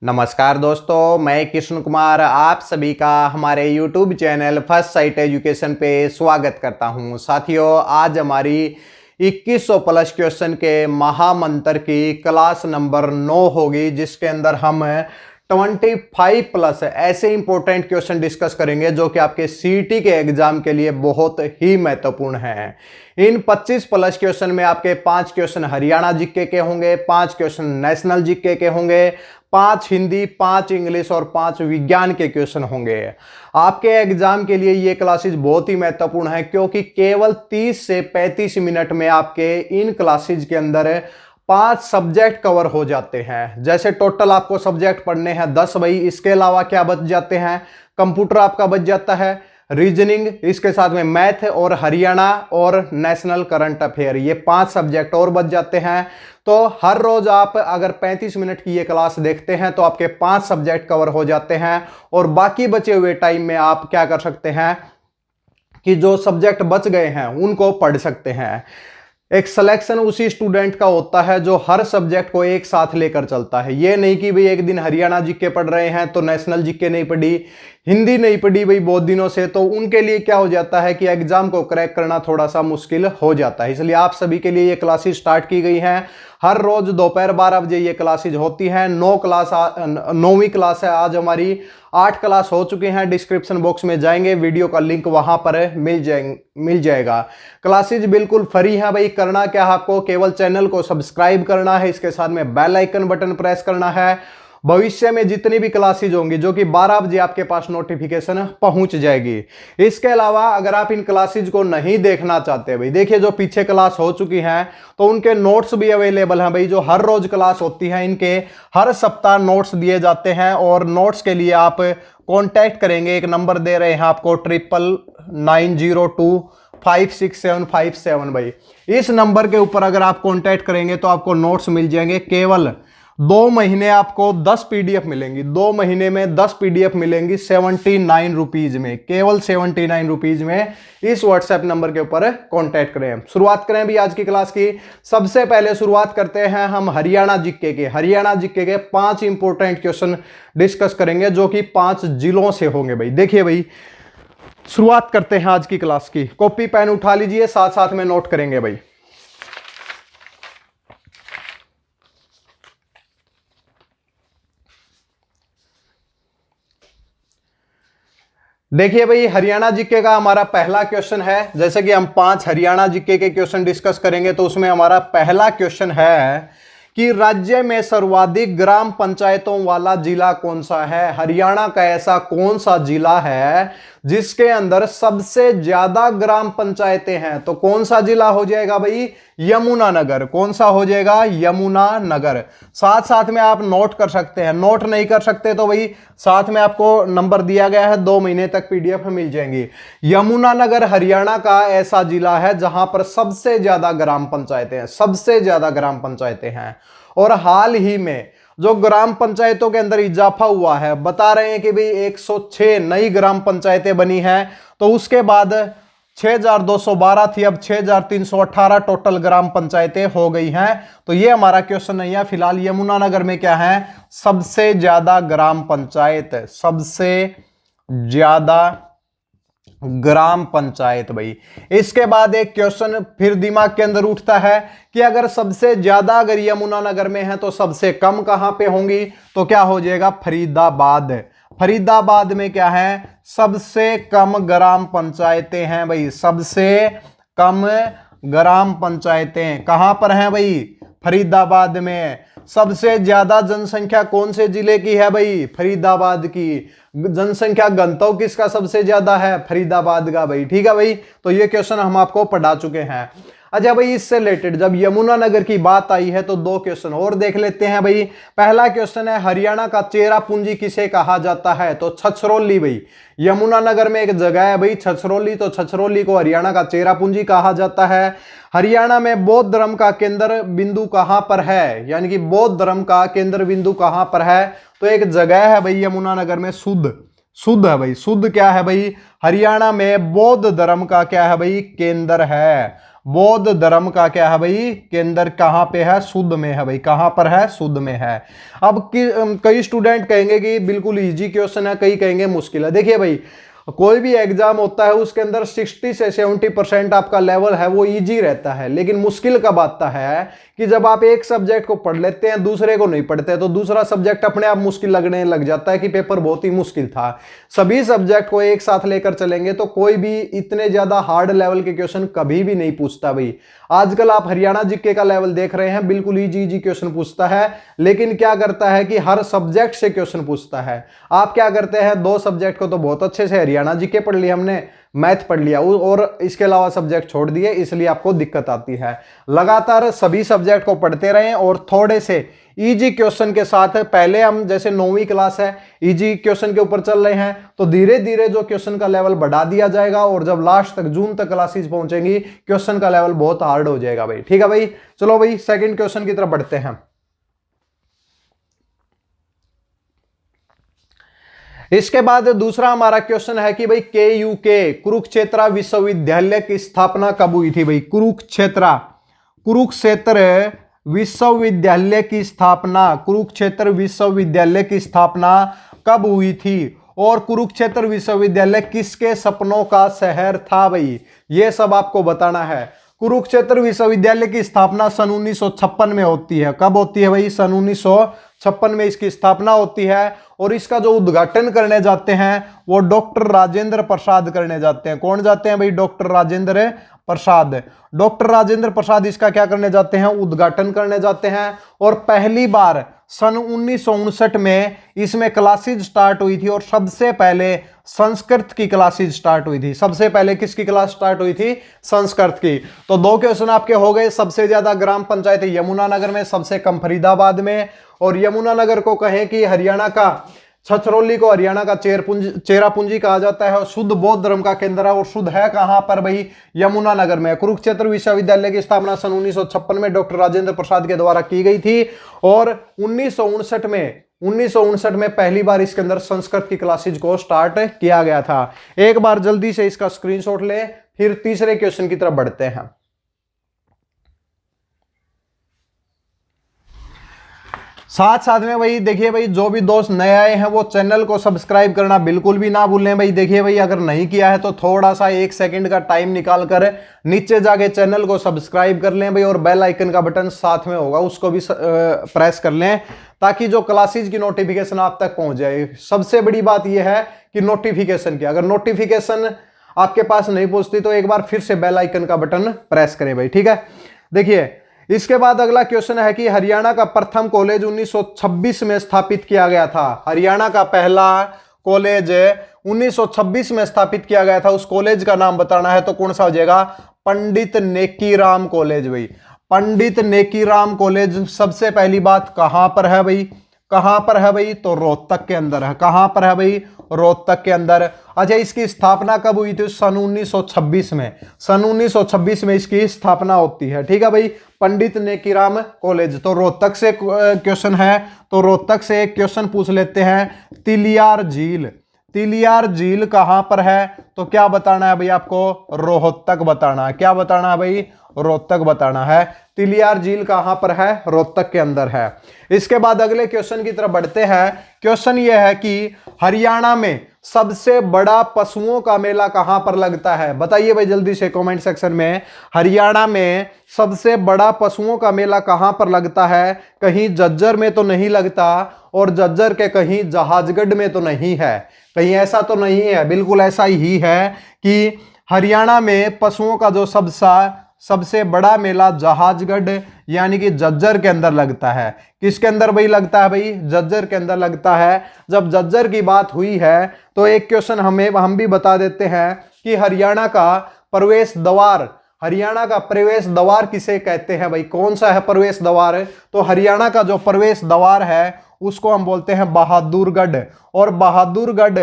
नमस्कार दोस्तों, मैं कृष्ण कुमार आप सभी का हमारे YouTube channel first sight education पे स्वागत करता हूं। साथियों, आज हमारी 2100 प्लस क्वेश्चन के महामंत्र की क्लास नंबर 9 होगी, जिसके अंदर हम 25 प्लस ऐसे इंपॉर्टेंट क्वेश्चन डिस्कस करेंगे जो कि आपके सीईटी के एग्जाम के लिए बहुत ही महत्वपूर्ण हैं। इन 25 प्लस क्वेश्चन में आपके 5 क्वेश्चन हरियाणा जीके के होंगे, 5 क्वेश्चन नेशनल जीके के होंगे, 5 हिंदी, 5 इंग्लिश और 5 विज्ञान के क्वेश्चन होंगे। आपके एग्जाम के लिए ये क्लासेस बहुत ही महत्वपूर्ण है, क्योंकि केवल 30 से 35 मिनट में आपके इन क्लासेस के अंदर 5 सब्जेक्ट कवर हो जाते हैं। जैसे टोटल आपको सब्जेक्ट पढ़ने हैं 10 भाई, इसके अलावा क्या बच जाते हैं, कंप्यूटर आपका बच जाता है, रीजनिंग, इसके साथ में मैथ और हरियाणा और नेशनल करंट अफेयर, ये 5 सब्जेक्ट और बच जाते हैं। तो हर रोज आप अगर 35 मिनट की ये क्लास देखते हैं तो आपके 5 सब्जेक्ट कवर हो जाते हैं, और बाकी बचे हुए टाइम में आप क्या कर सकते हैं कि जो सब्जेक्ट बच गए हैं उनको पढ़ सकते हैं। एक सिलेक्शन उसी स्टूडेंट का होता है जो हर सब्जेक्ट को एक साथ लेकर चलता है। ये नहीं कि भाई एक दिन हरियाणा जीके पढ़ रहे हैं तो नेशनल जीके नहीं पढ़ी, हिंदी नहीं पढ़ी भाई बहुत दिनों से, तो उनके लिए क्या हो जाता है कि एग्जाम को क्रैक करना थोड़ा सा मुश्किल हो जाता है। इसलिए आप सभी के लिए ये क्लासेस स्टार्ट की गई हैं। हर रोज दोपहर 12 बजे ये क्लासेज होती हैं। 9वीं क्लास है आज हमारी, 8 क्लास हो चुके हैं। डिस्क्रिप्शन बॉक्स में जाएंगे, वीडियो का लिंक वहां पर मिल जाएगा। क्लासेज बिल्कुल फ्री है भाई। करना क्या है, आपको केवल चैनल को सब्सक्राइब करना है, इसके साथ में बेल आइकन बटन प्रेस करना है। भविष्य में जितनी भी क्लासेज होंगी जो कि 12 बजे आपके पास नोटिफिकेशन पहुंच जाएगी। इसके अलावा अगर आप इन क्लासेज को नहीं देखना चाहते भाई, देखिए जो पीछे क्लास हो चुकी हैं तो उनके नोट्स भी अवेलेबल हैं भाई। जो हर रोज क्लास होती है इनके हर सप्ताह नोट्स दिए जाते हैं, और नोट्स के लिए आप कॉन्टैक्ट करेंगे, एक नंबर दे रहे हैं आपको 9992567557 भाई। इस नंबर के ऊपर अगर आप कॉन्टैक्ट करेंगे तो आपको नोट्स मिल जाएंगे। केवल 2 महीने आपको 10 पीडीएफ मिलेंगी, 2 महीने में 10 पीडीएफ मिलेंगी 79 रुपीज में, केवल 79 रुपीज में। इस व्हाट्सएप नंबर के ऊपर कांटेक्ट करें। शुरुआत करें भी आज की क्लास की। सबसे पहले शुरुआत करते हैं हम हरियाणा जीके के। हरियाणा जीके के 5 इंपॉर्टेंट क्वेश्चन डिस्कस करेंगे जो कि 5 जिलों से होंगे भाई। देखिए भाई, शुरुआत करते हैं आज की क्लास की। कॉपी पेन उठा लीजिए, साथ साथ में नोट करेंगे भाई। देखिए भाई, हरियाणा जीके का हमारा पहला क्वेश्चन है। जैसे कि हम 5 हरियाणा जीके के क्वेश्चन डिस्कस करेंगे, तो उसमें हमारा पहला क्वेश्चन है कि राज्य में सर्वाधिक ग्राम पंचायतों वाला जिला कौन सा है। हरियाणा का ऐसा कौन सा जिला है जिसके अंदर सबसे ज्यादा ग्राम पंचायतें हैं? तो कौन सा जिला हो जाएगा भाई? यमुनानगर। कौन सा हो जाएगा? यमुनानगर। साथ साथ में आप नोट कर सकते हैं, नोट नहीं कर सकते तो भाई साथ में आपको नंबर दिया गया है, 2 महीने तक पीडीएफ मिल जाएंगी। यमुनानगर हरियाणा का ऐसा जिला है जहां पर सबसे ज्यादा ग्राम पंचायतें हैं, सबसे ज्यादा ग्राम पंचायतें हैं। और हाल ही में जो ग्राम पंचायतों के अंदर इजाफा हुआ है, बता रहे हैं कि भाई 106 नई ग्राम पंचायतें बनी हैं। तो उसके बाद 6212 थी, अब 6318 टोटल ग्राम पंचायतें हो गई हैं। तो ये हमारा क्वेश्चन नहीं है। फिलहाल यमुनानगर में क्या है? सबसे ज्यादा ग्राम पंचायत, सबसे ज्यादा ग्राम पंचायत भाई। इसके बाद एक क्वेश्चन फिर दिमाग के अंदर उठता है कि अगर सबसे ज्यादा अगर यमुनानगर में है तो सबसे कम कहां पे होंगी? तो क्या हो जाएगा? फरीदाबाद। फरीदाबाद में क्या है? सबसे कम ग्राम पंचायतें हैं भाई, सबसे कम ग्राम पंचायतें कहां पर हैं भाई? फरीदाबाद में। सबसे ज्यादा जनसंख्या कौन से जिले की है भाई? फरीदाबाद की। जनसंख्या घनत्व किसका सबसे ज्यादा है? फरीदाबाद का भाई। ठीक है भाई, तो ये क्वेश्चन हम आपको पढ़ा चुके हैं। अच्छा भाई, इससे रिलेटेड जब यमुनानगर की बात आई है तो 2 क्वेश्चन और देख लेते हैं भाई। पहला क्वेश्चन है, हरियाणा का चेरापूंजी किसे कहा जाता है? तो छछरौली भाई। यमुनानगर में एक जगह है भाई छछरौली, तो छछरौली को हरियाणा का चेरापूंजी कहा जाता है। हरियाणा में बौद्ध धर्म का केंद्र बिंदु कहां पर है? यानी कि बौद्ध धर्म का केंद्र बिंदु कहां पर है? तो एक जगह है भाई यमुनानगर में, शुद्ध है भाई। शुद्ध क्या है भाई? हरियाणा में बौद्ध धर्म का क्या है भाई? केंद्र है। बौद्ध धर्म का क्या है भाई केंद्र कहाँ पे है? शुद्ध में है भाई। कहाँ पर है? शुद्ध में है। अब कई स्टूडेंट कहेंगे कि बिल्कुल इजी क्वेश्चन है, कई कहेंगे मुश्किल है। देखिए भाई, कोई भी एग्जाम होता है उसके अंदर 60 से 70% आपका लेवल है वो इजी रहता है, लेकिन मुश्किल कब आता है कि जब आप एक सब्जेक्ट को पढ़ लेते हैं, दूसरे को नहीं पढ़ते, तो दूसरा सब्जेक्ट अपने आप मुश्किल लगने लग जाता है कि पेपर बहुत ही मुश्किल था। सभी सब्जेक्ट को एक साथ लेकर चलेंगे तो कोई भी इतने ज्यादा हार्ड लेवल के क्वेश्चन कभी भी नहीं पूछता भाई। आजकल आप हरियाणा जीके का लेवल देख रहे हैं, बिल्कुल इजी इजी क्वेश्चन पूछता है, लेकिन क्या करता है कि हर सब्जेक्ट से क्वेश्चन पूछता है। आप क्या करते हैं, 2 सब्जेक्ट को तो बहुत अच्छे से हरियाणा जीके पढ़ लिया हमने, मैथ पढ़ लिया और इसके अलावा सब्जेक्ट छोड़ दिए, इसलिए आपको दिक्कत आती है। लगातार सभी सब्जेक्ट को पढ़ते रहें और थोड़े से इजी क्वेश्चन के साथ, पहले हम जैसे 9वीं क्लास है इजी क्वेश्चन के ऊपर चल रहे हैं, तो धीरे धीरे जो क्वेश्चन का लेवल बढ़ा दिया जाएगा और जब लास्ट तक जून तक क्लासेस पहुंचेंगी क्वेश्चन का लेवल बहुत हार्ड हो जाएगा भाई। ठीक है भाई, चलो भाई सेकंड क्वेश्चन की तरफ बढ़ते हैं। इसके बाद दूसरा हमारा क्वेश्चन है कि भाई KUK कुरुक्षेत्र विश्वविद्यालय की स्थापना कब हुई थी भाई? कुरुक्षेत्र विश्वविद्यालय की स्थापना, कुरुक्षेत्र विश्वविद्यालय की स्थापना कब हुई थी? और कुरुक्षेत्र विश्वविद्यालय किसके सपनों का शहर था भाई? ये सब आपको बताना है। कुरुक्षेत्र विश्वविद्यालय की स्थापना सन 1956 में होती है। कब होती है भाई? सन 1956 में इसकी स्थापना होती है और इसका जो उद्घाटन करने जाते हैं वो डॉक्टर राजेंद्र प्रसाद करने जाते हैं। कौन जाते हैं भाई? डॉक्टर राजेंद्र प्रसाद। डॉक्टर राजेंद्र प्रसाद इसका क्या करने जाते हैं? उद्घाटन करने जाते हैं। और पहली बार सन 1959 में इसमें क्लासेज स्टार्ट हुई थी और सबसे पहले संस्कृत की क्लासेज स्टार्ट हुई थी। सबसे पहले किसकी क्लास स्टार्ट हुई थी? संस्कृत की। तो 2 क्वेश्चन आपके हो गए। सबसे ज्यादा ग्राम पंचायत यमुनानगर में, सबसे कम फरीदाबाद में। और यमुनानगर को कहें कि हरियाणा का, छछरौली को हरियाणा का चेरापूंजी कहा जाता है और शुद्ध बौद्ध धर्म का केंद्र है। और शुद्ध है कहां पर भाई? यमुनानगर में। कुरुक्षेत्र विश्वविद्यालय की स्थापना सन 1956 में डॉक्टर राजेंद्र प्रसाद के द्वारा की गई थी और 1959 में पहली बार इसके अंदर संस्कृत की क्लासेज को स्टार्ट किया गया था। एक बार जल्दी से इसका स्क्रीनशॉट ले, फिर तीसरे क्वेश्चन की तरफ बढ़ते हैं। साथ साथ में भाई देखिए भाई, जो भी दोस्त नए आए हैं वो चैनल को सब्सक्राइब करना बिल्कुल भी ना भूलें भाई। देखिए भाई, अगर नहीं किया है तो थोड़ा सा 1 सेकंड का टाइम निकाल कर नीचे जाके चैनल को सब्सक्राइब कर लें भाई, और बेल आइकन का बटन साथ में होगा उसको भी प्रेस कर लें ताकि जो क्लासेज की नोटिफिकेशन आप तक पहुंच जाए। सबसे बड़ी बात यह है कि नोटिफिकेशन की, अगर नोटिफिकेशन आपके पास नहीं पहुंचती तो एक बार फिर से बेल आइकन का बटन प्रेस करें भाई। ठीक है, देखिए इसके बाद अगला क्वेश्चन है कि हरियाणा का प्रथम कॉलेज 1926 में स्थापित किया गया था। हरियाणा का पहला कॉलेज 1926 में स्थापित किया गया था, उस कॉलेज का नाम बताना है। तो कौन सा हो जाएगा? पंडित नेकीराम कॉलेज भाई। पंडित नेकीराम कॉलेज सबसे पहली बात कहां पर है भाई? कहां पर है भाई? तो रोहतक के अंदर है। कहां पर है भाई? रोहतक के अंदर। अच्छा, इसकी स्थापना कब हुई थी? सन 1926 में। सन 1926 में इसकी स्थापना होती है। ठीक है भाई, पंडित नेकीराम कॉलेज। तो रोहतक से क्वेश्चन है, तो रोहतक से एक क्वेश्चन पूछ लेते हैं। तिलियार झील, तिलियार झील कहां पर है? तो क्या बताना है भाई आपको? रोहतक बताना है। क्या बताना है भाई? रोहतक बताना है। तिलियार झील कहां पर है? रोहतक के अंदर है। इसके बाद अगले क्वेश्चन की तरफ बढ़ते हैं। क्वेश्चन यह है कि हरियाणा में सबसे बड़ा पशुओं का मेला कहां पर लगता है? बताइए भाई जल्दी से कमेंट सेक्शन में। हरियाणा में सबसे बड़ा पशुओं का मेला कहां पर लगता है? कहीं झज्जर में तो नहीं लगता और झज्जर के कहीं जहाजगढ़ में तो नहीं है, कहीं ऐसा तो नहीं है। बिल्कुल ऐसा ही है कि हरियाणा में पशुओं का जो सबसे बड़ा मेला जहाजगढ़ यानी कि झज्जर के अंदर लगता है। किसके अंदर भाई लगता है भाई? झज्जर के अंदर लगता है। जब झज्जर की बात हुई है तो एक क्वेश्चन हम भी बता देते हैं कि हरियाणा का प्रवेश द्वार, हरियाणा का प्रवेश द्वार किसे कहते हैं भाई? कौन सा है प्रवेश द्वार? तो हरियाणा का जो प्रवेश द्वार है उसको हम बोलते हैं बहादुरगढ़। और बहादुरगढ़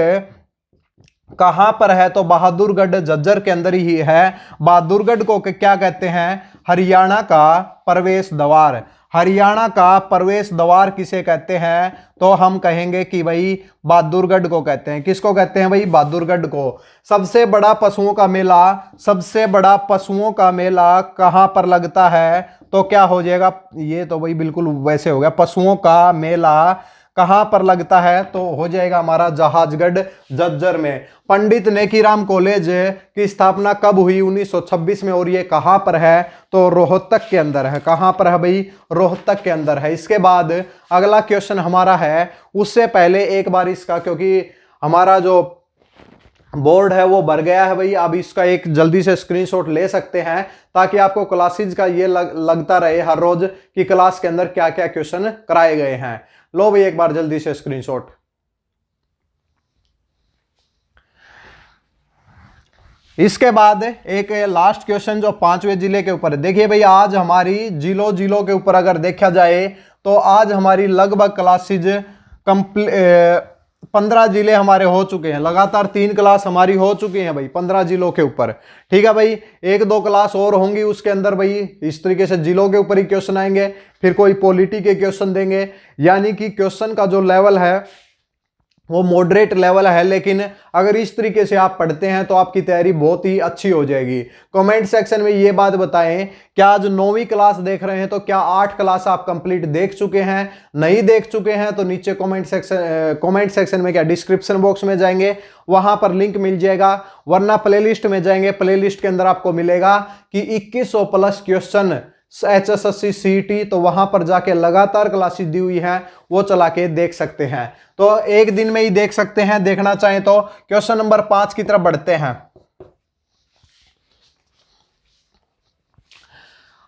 कहां पर है? तो बहादुरगढ़ झज्जर के अंदर ही है। बहादुरगढ़ को क्या कहते हैं? हरियाणा का प्रवेश द्वार। हरियाणा का प्रवेश द्वार किसे कहते हैं? तो हम कहेंगे कि भाई बहादुरगढ़ को कहते हैं। किसको कहते हैं भाई? बहादुरगढ़ को। सबसे बड़ा पशुओं का मेला, सबसे बड़ा पशुओं का मेला कहां पर लगता है? तो क्या हो जाएगा? ये तो भाई बिल्कुल वैसे हो गया, पशुओं का मेला कहां पर लगता है? तो हो जाएगा हमारा जहाजगढ़ झज्जर में। पंडित नेकीराम कॉलेज की स्थापना कब हुई? 1926 में। और ये कहां पर है? तो रोहतक के अंदर है। कहां पर है भाई? रोहतक के अंदर है। इसके बाद अगला क्वेश्चन हमारा है, उससे पहले एक बार इसका, क्योंकि हमारा जो बोर्ड है वो भर गया है भाई, अब इसका एक जल्दी से स्क्रीनशॉट ले सकते हैं ताकि आपको क्लासेज का ये लगता रहे हर रोज कि क्लास के अंदर क्या क्या क्वेश्चन कराए गए हैं। लो भाई एक बार जल्दी से स्क्रीनशॉट। इसके बाद एक लास्ट क्वेश्चन जो 5वें जिले के ऊपर है। देखिए भाई आज हमारी जिलों के ऊपर अगर देखा जाए तो आज हमारी लगभग क्लासेज 15 जिले हमारे हो चुके हैं। लगातार 3 क्लास हमारी हो चुकी हैं भाई 15 जिलों के ऊपर। ठीक है भाई, 1-2 क्लास और होंगी उसके अंदर भाई इस तरीके से जिलों के ऊपर ही क्वेश्चन आएंगे, फिर कोई पॉलिटी के क्वेश्चन देंगे। यानी कि क्वेश्चन का जो लेवल है वो मॉडरेट लेवल है, लेकिन अगर इस तरीके से आप पढ़ते हैं तो आपकी तैयारी बहुत ही अच्छी हो जाएगी। कमेंट सेक्शन में ये बात बताएं, क्या आज 9वीं क्लास देख रहे हैं तो क्या 8 क्लास आप कंप्लीट देख चुके हैं? नहीं देख चुके हैं तो नीचे कमेंट सेक्शन में क्या डिस्क्रिप्शन बॉक्स में जाएंगे, वहां पर लिंक मिल जाएगा, वरना प्लेलिस्ट में जाएंगे, प्लेलिस्ट के अंदर आपको मिलेगा कि 2100 प्लस क्वेश्चन HSSC CET, तो वहां पर जाके लगातार क्लासेस दी हुई हैं, वो चला के देख सकते हैं। तो एक दिन में ही देख सकते हैं, देखना चाहें तो। क्वेश्चन नंबर 5 की तरफ बढ़ते हैं।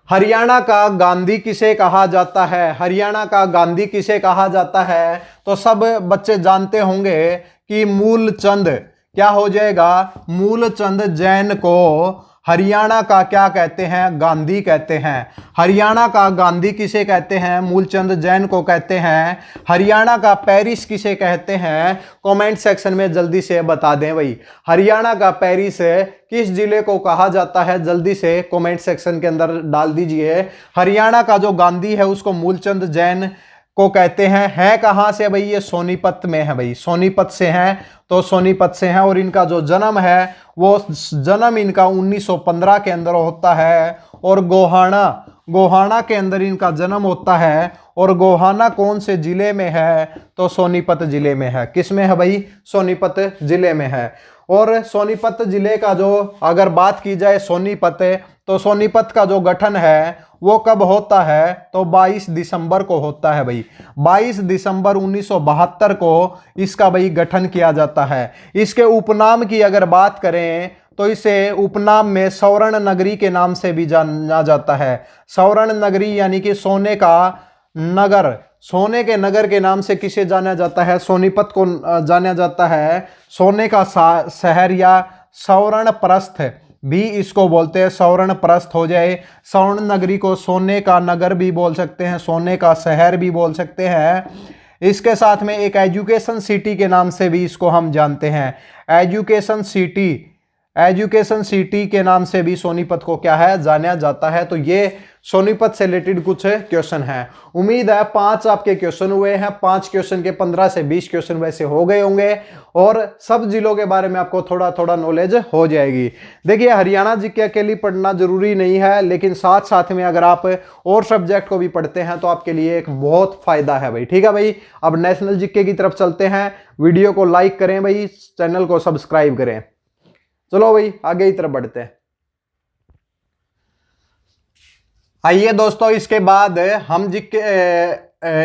हरियाणा का गांधी किसे कहा जाता है? हरियाणा का गांधी किसे कहा जाता है? तो सब बच्चे जानते होंगे कि मूलचंद, क्या हो जाएगा? मूलचंद जैन को हरियाणा का क्या कहते हैं? गांधी कहते हैं। हरियाणा का गांधी किसे कहते हैं? मूलचंद जैन को कहते हैं। हरियाणा का पेरिस किसे कहते हैं? कमेंट सेक्शन में जल्दी से बता दें भाई, हरियाणा का पेरिस किस जिले को कहा जाता है? जल्दी से कमेंट सेक्शन के अंदर डाल दीजिए। हरियाणा का जो गांधी है उसको मूलचंद जैन को कहते हैं। है कहां से भाई? ये सोनीपत में है भाई, सोनीपत से हैं, तो सोनीपत से हैं। और इनका जो जन्म है वो जन्म इनका 1915 के अंदर होता है, और गोहाना के अंदर इनका जन्म होता है। और गोहाना कौन से जिले में है? तो सोनीपत जिले में है। किस में है भाई? सोनीपत जिले में है। और सोनीपत जिले का जो अगर बात की जाए सोनीपत, तो सोनीपत का जो गठन है वो कब होता है? तो 22 दिसंबर को होता है भाई। 22 दिसंबर 1972 को इसका भाई गठन किया जाता है। इसके उपनाम की अगर बात करें तो इसे उपनाम में स्वर्ण नगरी के नाम से भी जाना जाता है। स्वर्ण नगरी यानी कि सोने का नगर, सोने के नगर के नाम से किसे जाना जाता है? सोनीपत को जाना जाता है सोने का शहर, या स्वर्ण प्रस्थ भी इसको बोलते हैं। स्वर्ण प्रस्थ हो जाए, स्वर्ण नगरी को सोने का नगर भी बोल सकते हैं, सोने का शहर भी बोल सकते हैं। इसके साथ में एक एजुकेशन सिटी के नाम से भी इसको हम जानते हैं। एजुकेशन सिटी के नाम से भी सोनीपत को क्या है? जाना जाता है। तो ये सोनीपत से रिलेटेड कुछ क्वेश्चन हैं। उम्मीद है 5 आपके क्वेश्चन हुए हैं। 5 क्वेश्चन के 15 से 20 क्वेश्चन वैसे हो गए होंगे, और सब जिलों के बारे में आपको थोड़ा थोड़ा नॉलेज हो जाएगी। देखिए हरियाणा जीके अकेली पढ़ना जरूरी नहीं है, लेकिन साथ साथ में अगर आप और सब्जेक्ट को भी पढ़ते हैं तो आपके लिए एक बहुत फायदा है भाई। ठीक है भाई, अब नेशनल जीके की तरफ चलते हैं। वीडियो को लाइक करें भाई, चैनल को सब्सक्राइब करें। चलो भाई आगे की तरफ बढ़ते हैं। आइए दोस्तों, इसके बाद हम जीके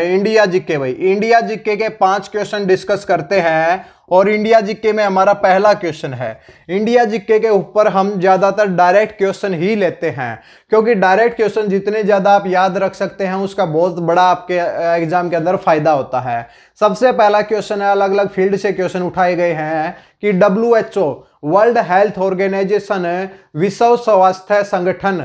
इंडिया जीके भाई, इंडिया जीके के 5 क्वेश्चन डिस्कस करते हैं। और इंडिया जीके में हमारा पहला क्वेश्चन है। इंडिया जीके के ऊपर हम ज्यादातर डायरेक्ट क्वेश्चन ही लेते हैं, क्योंकि डायरेक्ट क्वेश्चन जितने ज्यादा आप याद रख सकते हैं उसका बहुत बड़ा आपके एग्जाम के अंदर फायदा होता है। सबसे पहला क्वेश्चन है, अलग अलग फील्ड से क्वेश्चन उठाए गए हैं कि WHO वर्ल्ड हेल्थ ऑर्गेनाइजेशन, विश्व स्वास्थ्य संगठन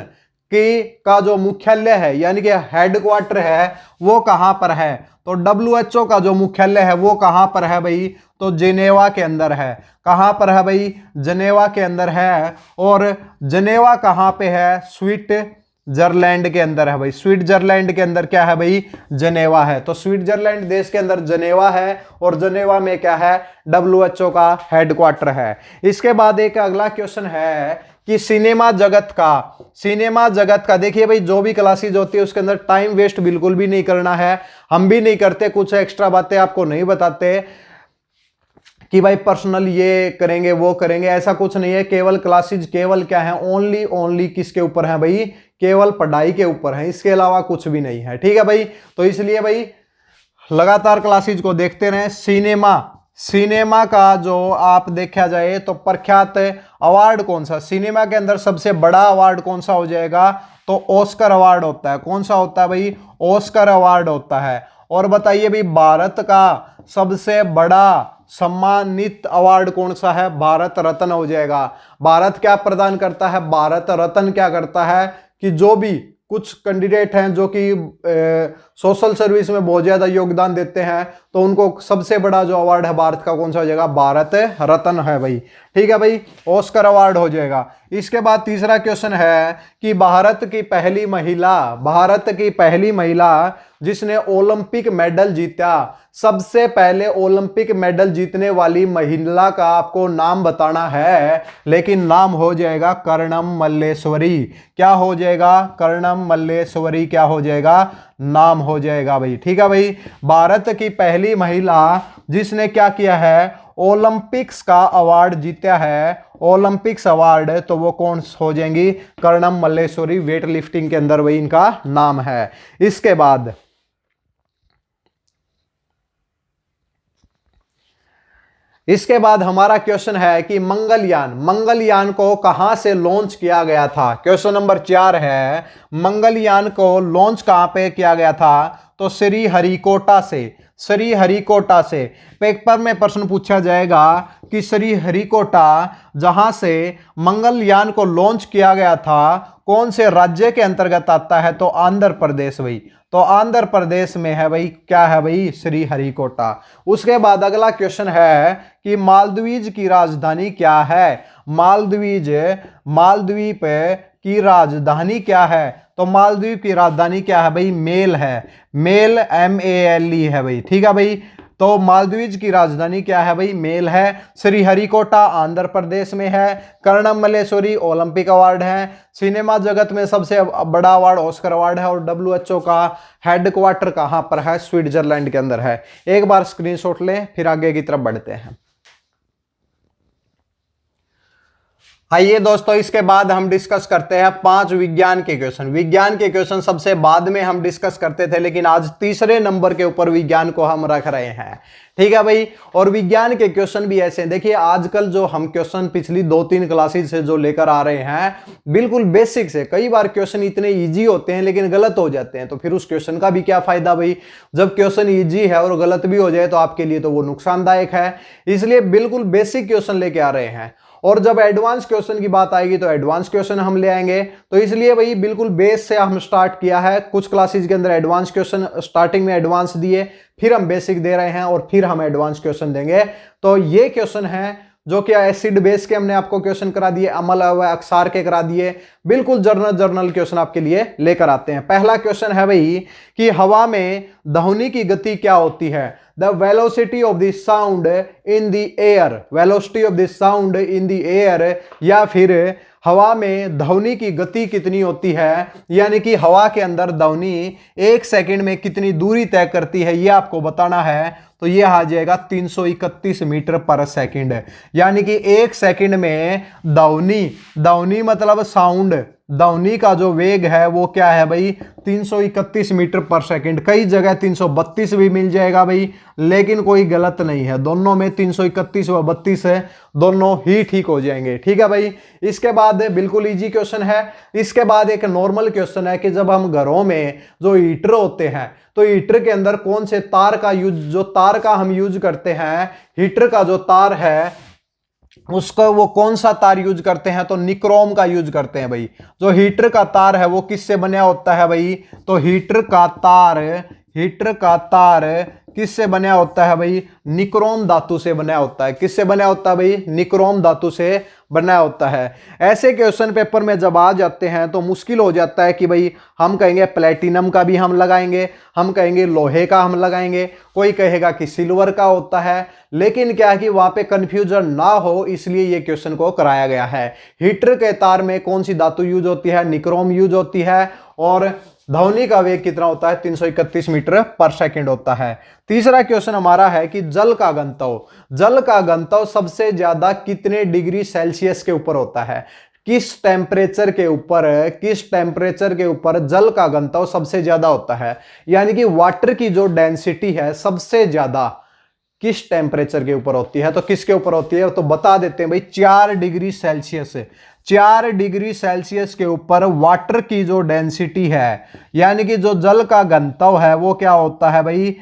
की का जो मुख्यालय है यानी कि हेडक्वार्टर है वो कहां पर है? तो WHO का जो मुख्यालय है वो कहां पर है भाई? तो जेनेवा के अंदर है। कहां पर है भाई? जेनेवा के अंदर है। और जेनेवा कहां पे है? स्विट्जरलैंड स्विट्जरलैंड के अंदर है भाई। स्विट्जरलैंड के अंदर क्या है भाई? जनेवा है। तो स्विट्जरलैंड देश के अंदर जनेवा है और जनेवा में क्या है? WHO का हेडक्वार्टर है। इसके बाद एक अगला क्वेश्चन है कि सिनेमा जगत का देखिए भाई, जो भी क्लासेज होती है उसके अंदर टाइम वेस्ट बिल्कुल भी नहीं करना है, हम भी नहीं करते, कुछ एक्स्ट्रा बातें आपको नहीं बताते कि भाई पर्सनल ये करेंगे वो करेंगे, ऐसा कुछ नहीं है। केवल क्लासेज केवल क्या है? ओनली किसके ऊपर है भाई? केवल पढ़ाई के ऊपर है, इसके अलावा कुछ भी नहीं है। ठीक है भाई, तो इसलिए भाई लगातार क्लासेज को देखते रहे। सिनेमा का जो आप देखा जाए तो प्रख्यात अवार्ड कौन सा? सिनेमा के अंदर सबसे बड़ा अवार्ड कौन सा हो जाएगा? तो ऑस्कर अवार्ड होता है। कौन सा होता है भाई? ऑस्कर अवार्ड होता है। और बताइए भाई, भारत का सबसे बड़ा सम्मानित अवार्ड कौन सा है? भारत रत्न हो जाएगा। भारत क्या प्रदान करता है? भारत रत्न क्या करता है कि जो भी कुछ कैंडिडेट हैं जो कि सोशल सर्विस में बहुत ज्यादा योगदान देते हैं, तो उनको सबसे बड़ा जो अवार्ड है भारत का कौन सा हो जाएगा? भारत रत्न है भाई। ठीक है भाई, ऑस्कर अवार्ड हो जाएगा। इसके बाद तीसरा क्वेश्चन है कि भारत की पहली महिला जिसने ओलंपिक मेडल जीता, सबसे पहले ओलंपिक मेडल जीतने वाली महिला का आपको नाम बताना है, लेकिन नाम हो जाएगा कर्णम मल्लेश्वरी। क्या हो जाएगा? कर्णम मल्लेश्वरी क्या हो जाएगा? नाम हो जाएगा भाई। ठीक है भाई, भारत की पहली महिला जिसने क्या किया है? ओलंपिक्स का अवार्ड जीता है, ओलंपिक्स अवार्ड, तो वो कौन हो जाएंगी? कर्णम मल्लेश्वरी। वेट लिफ्टिंग के अंदर वही इनका नाम है। इसके बाद हमारा क्वेश्चन है कि मंगलयान को कहां से लॉन्च किया गया था? क्वेश्चन नंबर 4 है, मंगलयान को लॉन्च कहां पे किया गया था? तो श्रीहरिकोटा से। पेपर में प्रश्न पूछा जाएगा कि श्रीहरिकोटा जहां से मंगलयान को लॉन्च किया गया था, कौन से राज्य के अंतर्गत आता है? तो आंध्र प्रदेश भाई। तो आंध्र प्रदेश में है भाई, क्या है भाई? श्रीहरिकोटा। उसके बाद अगला क्वेश्चन है कि मालदीव की राजधानी क्या है? मालदीव की राजधानी क्या है? तो मालदीव की राजधानी क्या है भाई? मेल है। मेल MELE है भाई। ठीक है भाई, तो मालदीव की राजधानी क्या है भाई? मेल है। श्रीहरिकोटा आंध्र प्रदेश में है। कर्णम मल्लेश्वरी ओलंपिक अवार्ड है। सिनेमा जगत में सबसे बड़ा अवार्ड ऑस्कर अवार्ड है। और WHO का हेडक्वार्टर कहां पर है? स्विट्जरलैंड के अंदर है। एक बार स्क्रीनशॉट लें, फिर आगे की तरफ बढ़ते हैं। आइए दोस्तों, इसके बाद हम डिस्कस करते हैं 5 विज्ञान के क्वेश्चन सबसे बाद में हम डिस्कस करते थे, लेकिन आज तीसरे नंबर के ऊपर विज्ञान को हम रख रहे हैं। ठीक है भाई, और विज्ञान के क्वेश्चन भी ऐसे हैं। देखिए आजकल जो हम क्वेश्चन पिछली 2-3 क्लासेस से जो लेकर आ रहे हैं, बिल्कुल बेसिक से, कई बार क्वेश्चन इतने इजी होते हैं लेकिन गलत हो जाते हैं, तो फिर उस क्वेश्चन का भी क्या फायदा भाई? जब क्वेश्चन इजी है और गलत भी हो जाए तो आपके लिए तो वो नुकसानदायक है। इसलिए बिल्कुल बेसिक क्वेश्चन लेके आ रहे हैं। और जब एडवांस क्वेश्चन की बात आएगी तो एडवांस क्वेश्चन हम ले आएंगे। तो इसलिए भाई बिल्कुल बेस से हम स्टार्ट किया है। कुछ क्लासेस के अंदर एडवांस क्वेश्चन स्टार्टिंग में एडवांस दिए, फिर हम बेसिक दे रहे हैं और फिर हम एडवांस क्वेश्चन देंगे। तो ये क्वेश्चन है जो कि एसिड बेस के हमने आपको क्वेश्चन करा दिए, अम्ल अक्षार के करा दिए, बिल्कुल जर्नल क्वेश्चन आपके लिए लेकर आते हैं। पहला क्वेश्चन है भाई कि हवा में ध्वनि की गति क्या होती है? The velocity of the sound in the air, velocity of the sound in the air, या फिर हवा में ध्वनि की गति कितनी होती है, यानी कि हवा के अंदर ध्वनि 1 सेकंड में कितनी दूरी तय करती है, यह आपको बताना है। तो ये आ जाएगा 331 मीटर पर सेकंड, यानी कि 1 सेकंड में ध्वनि मतलब साउंड, ध्वनि का जो वेग है वो क्या है भाई? 331 मीटर पर सेकंड। कई जगह 332 भी मिल जाएगा भाई, लेकिन कोई गलत नहीं है, दोनों में 331 व 32 है, दोनों ही ठीक हो जाएंगे। ठीक है भाई, इसके बाद बिल्कुल इजी क्वेश्चन है। इसके बाद एक नॉर्मल क्वेश्चन है कि जब हम घरों में जो हीटर होते हैं, तो हीटर के अंदर कौन से तार का हम यूज करते हैं, हीटर का जो तार है उसका वो कौन सा तार यूज करते हैं? तो निक्रोम का यूज करते हैं भाई। जो हीटर का तार है वो किससे बना होता है भाई? तो हीटर का तार किससे बना होता है भाई? निक्रोम धातु से बना होता है। किससे बना होता है भाई? निक्रोम धातु से बनाया होता है। ऐसे क्वेश्चन पेपर में जब आ जाते हैं तो मुश्किल हो जाता है कि भाई हम कहेंगे प्लेटिनम का भी हम लगाएंगे, हम कहेंगे लोहे का हम लगाएंगे, कोई कहेगा कि सिल्वर का होता है, लेकिन क्या है कि वहां पे कंफ्यूजन ना हो इसलिए ये क्वेश्चन को कराया गया है। हीटर के तार में कौन सी धातु यूज होती है? निक्रोम यूज होती है। और ध्वनि का वेग कितना होता है? 331 मीटर पर सेकंड होता है। तीसरा क्वेश्चन हमारा है कि जल का घनत्व, जल का घनत्व सबसे ज्यादा कितने डिग्री सेल्सियस के ऊपर होता है? किस टेम्परेचर के ऊपर, किस टेम्परेचर के ऊपर जल का घनत्व सबसे ज्यादा होता है? यानी कि वाटर की जो डेंसिटी है सबसे ज्यादा किस टेम्परेचर के ऊपर होती है? तो किसके ऊपर होती है तो बता देते हैं भाई, 4 डिग्री सेल्सियस। 4 डिग्री सेल्सियस के ऊपर वाटर की जो डेंसिटी है यानी कि जो जल का घनत्व है वो क्या होता है भाई?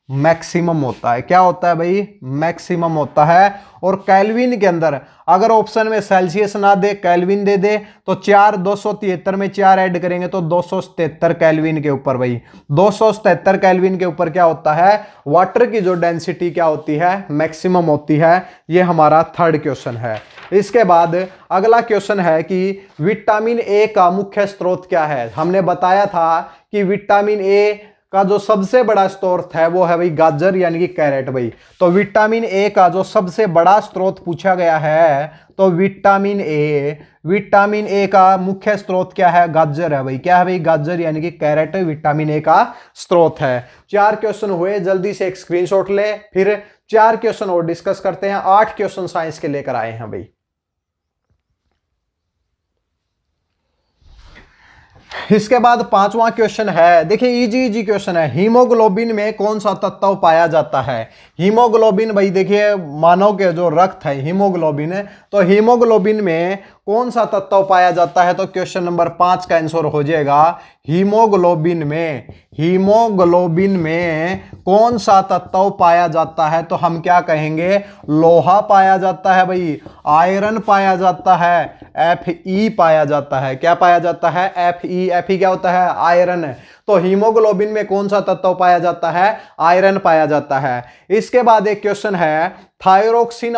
मैक्सिमम होता है। क्या होता है भाई? मैक्सिमम होता है। और केल्विन के अंदर अगर ऑप्शन में सेल्सियस ना दे, केल्विन दे दे तो 4 273 में 4 ऐड करेंगे तो 277 केल्विन के ऊपर भाई, 277 केल्विन के ऊपर क्या होता है? वाटर की जो डेंसिटी क्या होती है? मैक्सिमम होती है। ये हमारा थर्ड क्वेश्चन है। इसके बाद अगला क्वेश्चन है कि विटामिन ए का मुख्य स्रोत क्या है? हमने बताया था कि विटामिन ए का जो सबसे बड़ा स्रोत है वो है भाई गाजर यानी कि कैरेट भाई। तो विटामिन ए का जो सबसे बड़ा स्रोत पूछा गया है तो विटामिन ए का मुख्य स्रोत क्या है? गाजर है भाई। क्या है भाई? गाजर यानी कि कैरेट विटामिन ए का स्रोत है। 4 क्वेश्चन हुए, जल्दी से एक स्क्रीनशॉट ले, फिर 4 क्वेश्चन और डिस्कस करते हैं। 8 क्वेश्चन साइंस के लेकर आए हैं भाई। इसके बाद 5वां क्वेश्चन है, देखिए इजी क्वेश्चन है। हीमोग्लोबिन में कौन सा तत्व पाया जाता है? हीमोग्लोबिन भाई देखिए मानव के जो रक्त है हीमोग्लोबिन है, तो हीमोग्लोबिन में कौन सा तत्व पाया जाता है? तो क्वेश्चन नंबर 5 का आंसर हो जाएगा हीमोग्लोबिन में कौन सा तत्व पाया जाता है? तो हम क्या कहेंगे? लोहा पाया जाता है भाई, आयरन पाया जाता है, Fe पाया जाता है। क्या पाया जाता है? Fe क्या होता है? आयरन। तो हीमोग्लोबिन में कौन सा तत्व पाया जाता है? आयरन पाया जाता है। इसके बाद एक क्वेश्चन है, थायरोक्सिन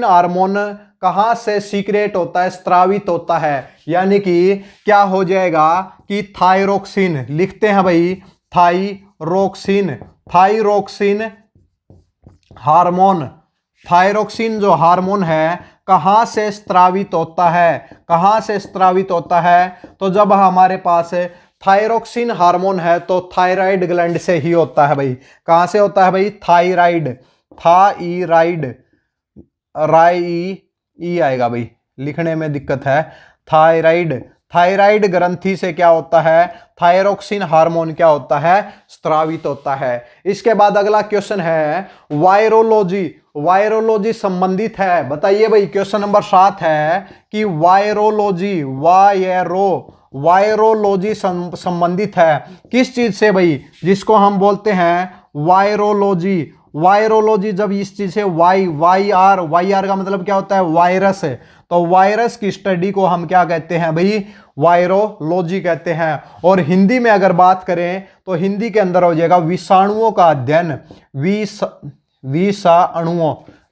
हार्मोन कहां से सीक्रेट होता है, स्त्रावित होता है? यानी कि क्या हो जाएगा कि थायरोक्सिन लिखते हैं भाई, थायरोक्सिन हार्मोन, थायरोक्सिन जो हार्मोन है कहां से स्त्रावित होता है? कहां से स्त्रावित होता है? तो जब हमारे पास थायरोक्सिन हार्मोन है तो थायराइड ग्लैंड से ही होता है भाई। कहां से होता है भाई? थायराइड ई आएगा भाई, लिखने में दिक्कत है। थायराइड ग्रंथि से क्या होता है? थायरोक्सिन हार्मोन क्या होता है? स्त्रावित होता है। इसके बाद अगला क्वेश्चन है वायरोलॉजी संबंधित है। बताइए भाई, क्वेश्चन नंबर 7 है कि वायरोलॉजी संबंधित है किस चीज से भाई? जिसको हम बोलते हैं वायरोलॉजी जब इस चीज से वाई आर का मतलब क्या होता है? वायरस है। तो वायरस की स्टडी को हम क्या कहते हैं भाई? वायरोलॉजी कहते हैं। और हिंदी में अगर बात करें तो हिंदी के अंदर हो जाएगा विषाणुओं का अध्ययन।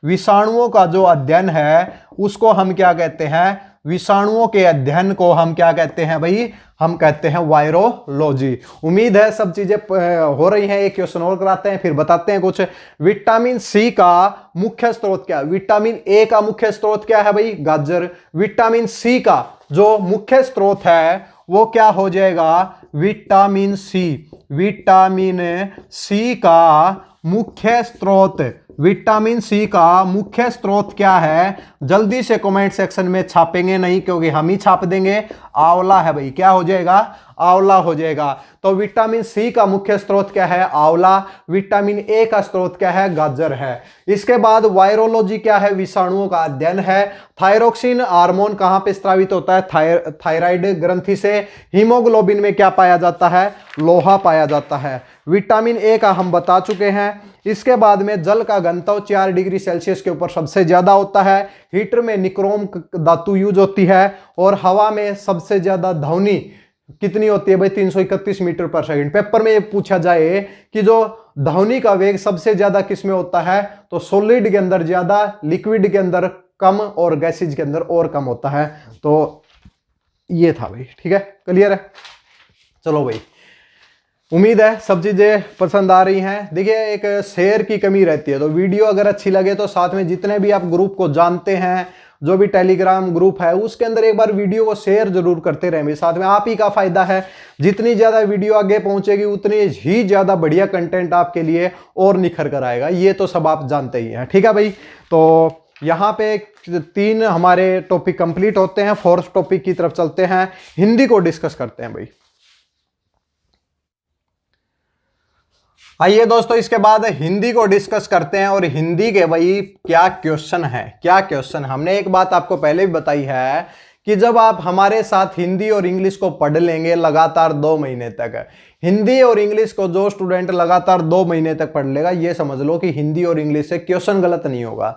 विषाणुओं का जो अध्ययन है उसको हम क्या कहते हैं? विषाणुओं के अध्ययन को हम क्या कहते हैं भाई? हम कहते हैं वायरोलॉजी। उम्मीद है सब चीजें हो रही हैं। एक क्वेश्चन और कराते हैं फिर बताते हैं कुछ। विटामिन सी का मुख्य स्रोत क्या है? विटामिन ए का मुख्य स्रोत क्या है भाई? गाजर। विटामिन सी का जो मुख्य स्रोत है वो क्या हो जाएगा? विटामिन सी का मुख्य स्रोत, विटामिन सी का मुख्य स्रोत क्या है? जल्दी से कमेंट सेक्शन में छापेंगे नहीं क्योंकि हम ही छाप देंगे। आंवला है भाई। क्या हो जाएगा? आंवला हो जाएगा। तो विटामिन सी का मुख्य स्रोत क्या है? आंवला। विटामिन ए का स्रोत क्या है? गाजर है। इसके बाद वायरोलॉजी क्या है? विषाणुओं का अध्ययन है। थायरोक्सिन हार्मोन कहां पे स्रावित होता है? थायराइड ग्रंथि से। हीमोग्लोबिन में क्या पाया जाता है? लोहा पाया जाता है। विटामिन ए का हम बता चुके हैं। इसके बाद में जल का घनत्व 4 डिग्री सेल्सियस के ऊपर सबसे ज्यादा होता है। हीटर में निक्रोम धातु यूज होती है। और हवा में सबसे ज्यादा ध्वनि कितनी होती है भाई? 331 मीटर पर सेकंड। पेपर में ये पूछा जाए कि जो ध्वनि का वेग सबसे ज्यादा किस में होता है? तो सॉलिड के अंदर ज्यादा, लिक्विड के अंदर कम और गैसेज के अंदर और कम होता है। तो ये था भाई, ठीक है, क्लियर है। चलो भाई, उम्मीद है सब चीजें पसंद आ रही हैं। देखिए, एक शेयर की कमी रहती है, तो वीडियो अगर अच्छी लगे तो साथ में जितने भी आप ग्रुप को जानते हैं, जो भी टेलीग्राम ग्रुप है उसके अंदर एक बार वीडियो को शेयर जरूर करते रहें। साथ में आप ही का फायदा है, जितनी ज्यादा वीडियो आगे पहुंचेगी उतनी ही ज्यादा बढ़िया कंटेंट आपके लिए और निखर कर आएगा, ये तो सब आप जानते ही हैं, ठीक है भाई। तो यहाँ पे 3 हमारे टॉपिक कंप्लीट होते हैं, 4th टॉपिक की तरफ चलते हैं, हिंदी को डिस्कस करते हैं भाई। आइए दोस्तों, इसके बाद हिंदी को डिस्कस करते हैं। और हिंदी के भाई क्या क्वेश्चन है, क्या क्वेश्चन। हमने एक बात आपको पहले भी बताई है कि जब आप हमारे साथ हिंदी और इंग्लिश को पढ़ लेंगे लगातार 2 महीने तक, हिंदी और इंग्लिश को जो स्टूडेंट लगातार 2 महीने तक पढ़ लेगा, ये समझ लो कि हिंदी और इंग्लिश से क्वेश्चन गलत नहीं होगा।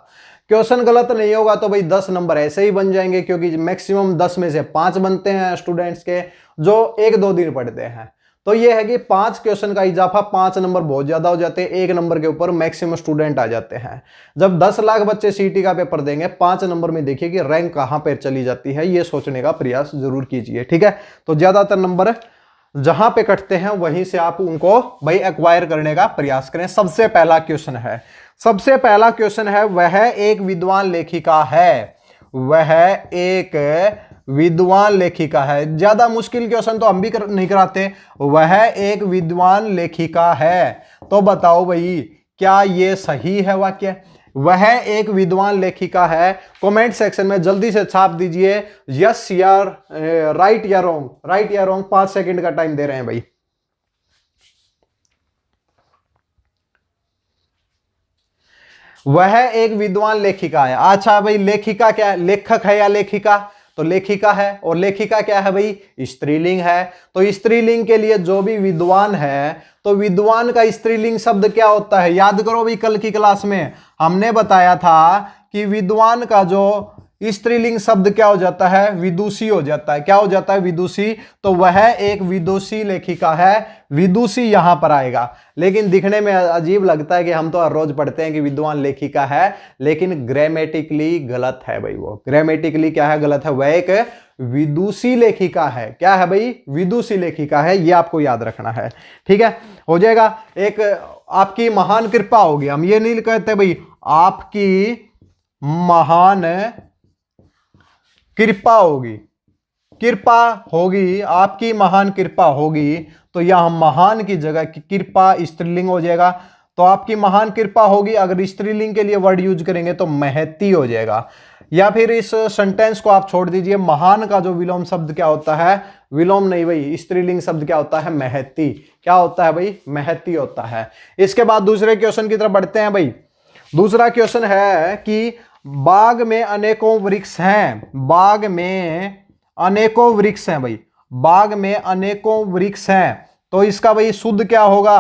क्वेश्चन गलत नहीं होगा तो भाई 10 नंबर ऐसे ही बन जाएंगे, क्योंकि मैक्सिमम 10 में से 5 बनते हैं स्टूडेंट्स के जो 1-2 दिन पढ़ते हैं। तो ये है कि 5 क्वेश्चन का इजाफा, 5 नंबर बहुत ज्यादा हो जाते हैं, 1 नंबर के ऊपर मैक्सिमम स्टूडेंट आ जाते हैं। जब 10 लाख बच्चे सीटी का पेपर देंगे, 5 नंबर में देखिए कि रैंक कहां पर चली जाती है, ये सोचने का प्रयास जरूर कीजिए, ठीक है। तो ज्यादातर नंबर जहां पे कटते हैं वहीं से आप उनको भाई एक्वायर करने का प्रयास करें। सबसे पहला क्वेश्चन है, सबसे पहला क्वेश्चन है, वह एक विद्वान लेखिका है, वह एक विद्वान लेखिका है। ज्यादा मुश्किल क्वेश्चन तो हम भी नहीं कराते। वह एक विद्वान लेखिका है, तो बताओ भाई क्या ये सही है वाक्य। वह एक विद्वान लेखिका है, कमेंट सेक्शन में जल्दी से छाप दीजिए यस या राइट या रॉन्ग, राइट या रॉन्ग। 5 सेकंड का टाइम दे रहे हैं भाई। वह एक विद्वान लेखिका है। अच्छा भाई, लेखिका क्या है, लेखक है या लेखिका? तो लेखिका है। और लेखिका क्या है भाई, स्त्रीलिंग है। तो स्त्रीलिंग के लिए जो भी विद्वान है, तो विद्वान का स्त्रीलिंग शब्द क्या होता है, याद करो भाई, कल की क्लास में हमने बताया था कि विद्वान का जो स्त्रीलिंग शब्द क्या हो जाता है, विदुषी हो जाता है। क्या हो जाता है, विदुषी। तो वह एक विदुषी लेखिका है, विदुषी यहां पर आएगा। लेकिन दिखने में अजीब लगता है कि हम तो हर रोज पढ़ते हैं कि विद्वान लेखिका है, लेकिन ग्रामेटिकली गलत है भाई। वो ग्रामेटिकली क्या है, गलत है। वह एक विदुषी लेखिका है। क्या है भाई, विदुषी लेखिका है, ये आपको याद रखना है, ठीक है। हो जाएगा। एक आपकी महान कृपा होगी, हम ये नहीं कहते भाई आपकी महान कृपा होगी, कृपा होगी, आपकी महान कृपा होगी। तो यहां महान की जगह कृपा स्त्रीलिंग हो जाएगा। तो आपकी महान कृपा होगी, अगर स्त्रीलिंग के लिए वर्ड यूज करेंगे तो महती हो जाएगा। या फिर इस सेंटेंस को आप छोड़ दीजिए, महान का जो विलोम शब्द क्या होता है, विलोम नहीं भाई, स्त्रीलिंग शब्द क्या होता है, महती। क्या होता है भाई, महती होता है। इसके बाद दूसरे क्वेश्चन की तरफ बढ़ते हैं भाई। दूसरा क्वेश्चन है कि बाग में अनेकों वृक्ष हैं, बाग में अनेकों वृक्ष हैं भाई, बाग में अनेकों वृक्ष हैं। तो इसका भाई शुद्ध क्या होगा,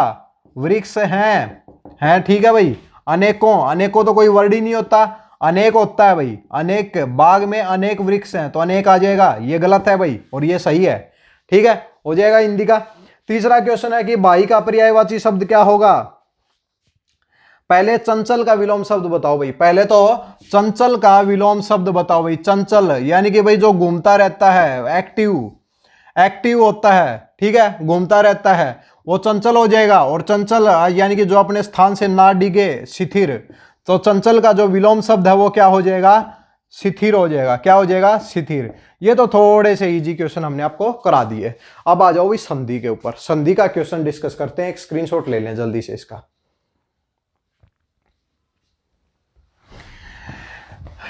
वृक्ष हैं, ठीक है भाई। अनेकों, अनेकों तो कोई वर्ड ही नहीं होता, अनेक होता है भाई, अनेक। बाग में अनेक वृक्ष हैं तो अनेक आ जाएगा, ये गलत है भाई और ये सही है, ठीक है। हो जाएगा हिंदी का। तीसरा क्वेश्चन है कि भाई का पर्यायवाची शब्द क्या होगा। पहले चंचल का विलोम शब्द बताओ भाई, पहले तो चंचल का विलोम शब्द बताओ भाई। चंचल यानी कि भाई जो घूमता रहता है, एक्टिव, एक्टिव होता है, ठीक है, घूमता रहता है, वो चंचल हो जाएगा। और चंचल यानी कि जो अपने स्थान से ना डिगे, शिथिर। तो चंचल का जो विलोम शब्द है वो क्या हो जाएगा, शिथिर हो जाएगा। क्या हो जाएगा, शिथिर। ये तो थोड़े से इजी क्वेश्चन हमने आपको करा दिए। अब आ जाओ भाई संधि के ऊपर, संधि का क्वेश्चन डिस्कस करते हैं। एक स्क्रीनशॉट ले लें जल्दी से इसका।